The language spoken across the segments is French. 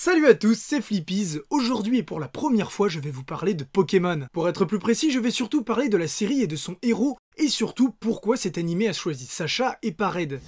Salut à tous, c'est Flippies. Aujourd'hui et pour la première fois, je vais vous parler de Pokémon. Pour être plus précis, je vais surtout parler de la série et de son héros, et surtout pourquoi cet animé a choisi Sacha et pas Red.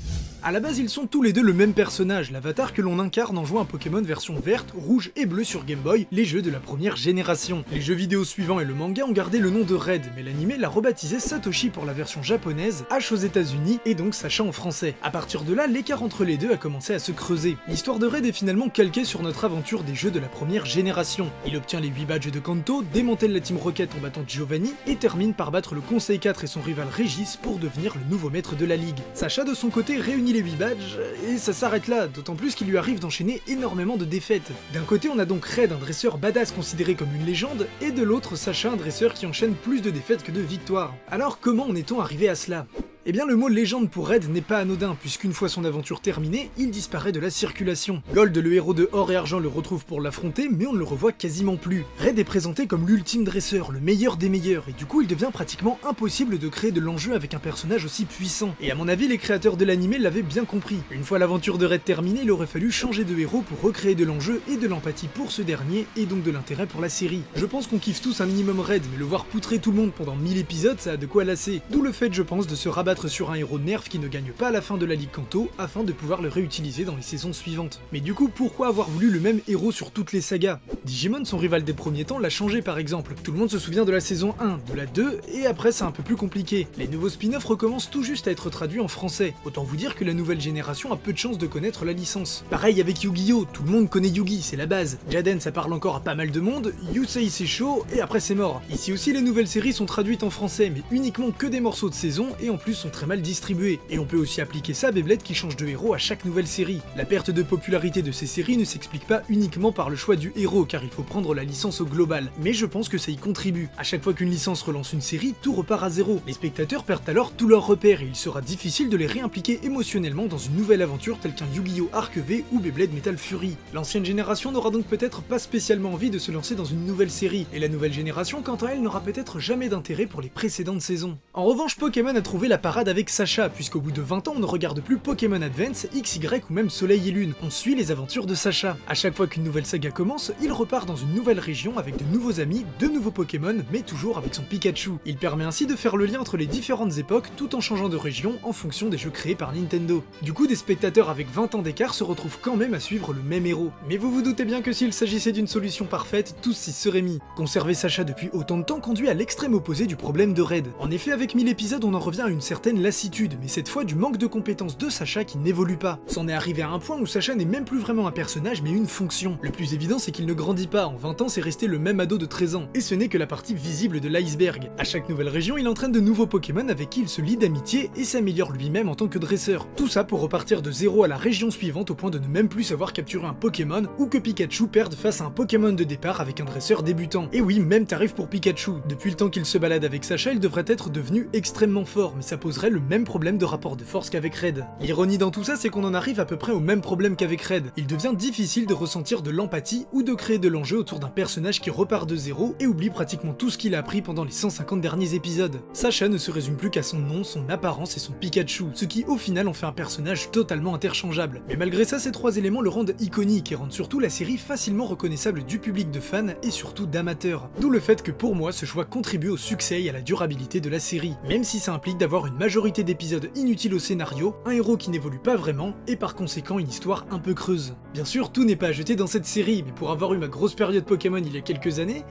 A la base, ils sont tous les deux le même personnage, l'avatar que l'on incarne en jouant à Pokémon version verte, rouge et bleue sur Game Boy, les jeux de la première génération. Les jeux vidéo suivants et le manga ont gardé le nom de Red, mais l'animé l'a rebaptisé Satoshi pour la version japonaise, H aux États-Unis et donc Sacha en français. À partir de là, l'écart entre les deux a commencé à se creuser. L'histoire de Red est finalement calquée sur notre aventure des jeux de la première génération. Il obtient les 8 badges de Kanto, démantèle la Team Rocket en battant Giovanni et termine par battre le Conseil 4 et son rival Régis pour devenir le nouveau maître de la ligue. Sacha de son côté réunit les 8 badges et ça s'arrête là, d'autant plus qu'il lui arrive d'enchaîner énormément de défaites. D'un côté on a donc Red, un dresseur badass considéré comme une légende, et de l'autre Sacha, un dresseur qui enchaîne plus de défaites que de victoires. Alors comment en est-on arrivé à cela ? Eh bien le mot légende pour Red n'est pas anodin, puisqu'une fois son aventure terminée, il disparaît de la circulation. Gold, le héros de Or et Argent, le retrouve pour l'affronter, mais on ne le revoit quasiment plus. Red est présenté comme l'ultime dresseur, le meilleur des meilleurs, et du coup il devient pratiquement impossible de créer de l'enjeu avec un personnage aussi puissant. Et à mon avis, les créateurs de l'animé l'avaient bien compris. Une fois l'aventure de Red terminée, il aurait fallu changer de héros pour recréer de l'enjeu et de l'empathie pour ce dernier, et donc de l'intérêt pour la série. Je pense qu'on kiffe tous un minimum Red, mais le voir poutrer tout le monde pendant 1000 épisodes, ça a de quoi lasser. D'où le fait, je pense, de se rabattre sur un héros de nerf qui ne gagne pas à la fin de la Ligue Kanto afin de pouvoir le réutiliser dans les saisons suivantes. Mais du coup, pourquoi avoir voulu le même héros sur toutes les sagas? Digimon, son rival des premiers temps, l'a changé par exemple. Tout le monde se souvient de la saison 1, de la 2, et après c'est un peu plus compliqué. Les nouveaux spin-offs recommencent tout juste à être traduits en français. Autant vous dire que la nouvelle génération a peu de chances de connaître la licence. Pareil avec Yu-Gi-Oh! Tout le monde connaît Yugi, c'est la base. Jaden, ça parle encore à pas mal de monde, Yusei c'est chaud, et après c'est mort. Ici aussi les nouvelles séries sont traduites en français, mais uniquement que des morceaux de saison, et en plus sont très mal distribués. Et on peut aussi appliquer ça à Beyblade qui change de héros à chaque nouvelle série. La perte de popularité de ces séries ne s'explique pas uniquement par le choix du héros, car il faut prendre la licence au global, mais je pense que ça y contribue. À chaque fois qu'une licence relance une série, tout repart à zéro. Les spectateurs perdent alors tous leurs repères et il sera difficile de les réimpliquer émotionnellement dans une nouvelle aventure telle qu'un Yu-Gi-Oh! Arc V ou Beyblade Metal Fury. L'ancienne génération n'aura donc peut-être pas spécialement envie de se lancer dans une nouvelle série, et la nouvelle génération quant à elle n'aura peut-être jamais d'intérêt pour les précédentes saisons. En revanche, Pokémon a trouvé la parade avec Sacha, puisqu'au bout de 20 ans on ne regarde plus Pokémon Advance, XY ou même Soleil et Lune, on suit les aventures de Sacha. À chaque fois qu'une nouvelle saga commence, il repart dans une nouvelle région avec de nouveaux amis, de nouveaux Pokémon, mais toujours avec son Pikachu. Il permet ainsi de faire le lien entre les différentes époques tout en changeant de région en fonction des jeux créés par Nintendo. Du coup, des spectateurs avec 20 ans d'écart se retrouvent quand même à suivre le même héros. Mais vous vous doutez bien que s'il s'agissait d'une solution parfaite, tous s'y seraient mis. Conserver Sacha depuis autant de temps conduit à l'extrême opposé du problème de Red. En effet, avec 1000 épisodes, on en revient à une certaine lassitude, mais cette fois du manque de compétences de Sacha qui n'évolue pas. C'en est arrivé à un point où Sacha n'est même plus vraiment un personnage mais une fonction. Le plus évident c'est qu'il ne grandit pas, en 20 ans c'est resté le même ado de 13 ans, et ce n'est que la partie visible de l'iceberg. À chaque nouvelle région il entraîne de nouveaux Pokémon avec qui il se lie d'amitié et s'améliore lui-même en tant que dresseur. Tout ça pour repartir de zéro à la région suivante au point de ne même plus savoir capturer un Pokémon ou que Pikachu perde face à un Pokémon de départ avec un dresseur débutant. Et oui, même tarif pour Pikachu. Depuis le temps qu'il se balade avec Sacha il devrait être devenu extrêmement fort, mais ça poserait le même problème de rapport de force qu'avec Red. L'ironie dans tout ça, c'est qu'on en arrive à peu près au même problème qu'avec Red. Il devient difficile de ressentir de l'empathie ou de créer de l'enjeu autour d'un personnage qui repart de zéro et oublie pratiquement tout ce qu'il a appris pendant les 150 derniers épisodes. Sacha ne se résume plus qu'à son nom, son apparence et son Pikachu, ce qui au final en fait un personnage totalement interchangeable. Mais malgré ça, ces trois éléments le rendent iconique et rendent surtout la série facilement reconnaissable du public de fans et surtout d'amateurs. D'où le fait que pour moi, ce choix contribue au succès et à la durabilité de la série, même si ça implique d'avoir une majorité d'épisodes inutiles au scénario, un héros qui n'évolue pas vraiment, et par conséquent une histoire un peu creuse. Bien sûr, tout n'est pas à jeter dans cette série, mais pour avoir eu ma grosse période Pokémon il y a quelques années,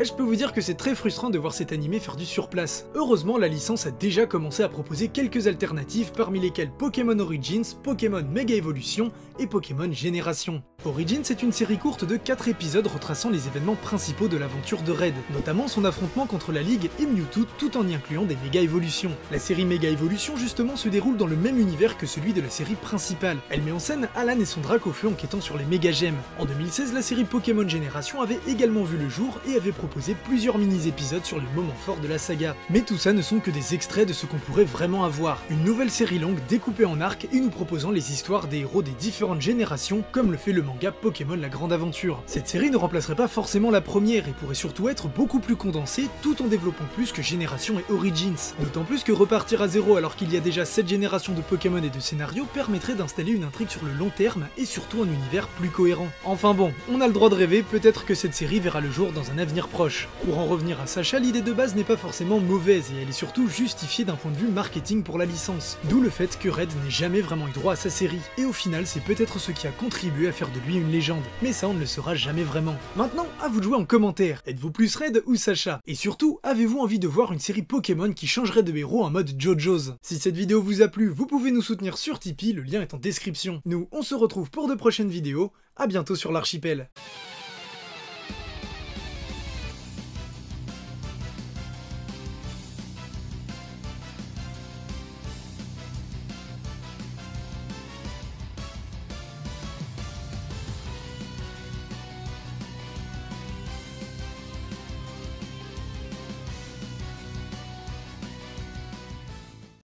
je peux vous dire que c'est très frustrant de voir cet animé faire du surplace. Heureusement, la licence a déjà commencé à proposer quelques alternatives, parmi lesquelles Pokémon Origins, Pokémon Mega Evolution et Pokémon Génération. Origins est une série courte de 4 épisodes retraçant les événements principaux de l'aventure de Red, notamment son affrontement contre la Ligue et Mewtwo tout en y incluant des Mega Évolutions. La série Mega Evolution justement se déroule dans le même univers que celui de la série principale. Elle met en scène Alan et son Dracofeu enquêtant sur les Méga Gemmes. En 2016, la série Pokémon Génération avait également vu le jour et avait proposer plusieurs mini-épisodes sur les moments forts de la saga. Mais tout ça ne sont que des extraits de ce qu'on pourrait vraiment avoir. Une nouvelle série longue découpée en arcs et nous proposant les histoires des héros des différentes générations, comme le fait le manga Pokémon La Grande Aventure. Cette série ne remplacerait pas forcément la première et pourrait surtout être beaucoup plus condensée, tout en développant plus que Génération et Origins. D'autant plus que repartir à zéro alors qu'il y a déjà 7 générations de Pokémon et de scénarios permettrait d'installer une intrigue sur le long terme et surtout un univers plus cohérent. Enfin bon, on a le droit de rêver, peut-être que cette série verra le jour dans un avenir proche. Pour en revenir à Sacha, l'idée de base n'est pas forcément mauvaise et elle est surtout justifiée d'un point de vue marketing pour la licence. D'où le fait que Red n'ait jamais vraiment eu droit à sa série. Et au final, c'est peut-être ce qui a contribué à faire de lui une légende. Mais ça, on ne le saura jamais vraiment. Maintenant, à vous de jouer en commentaire. Êtes-vous plus Red ou Sacha? Et surtout, avez-vous envie de voir une série Pokémon qui changerait de héros en mode JoJo's? Si cette vidéo vous a plu, vous pouvez nous soutenir sur Tipeee, le lien est en description. Nous, on se retrouve pour de prochaines vidéos. À bientôt sur l'archipel.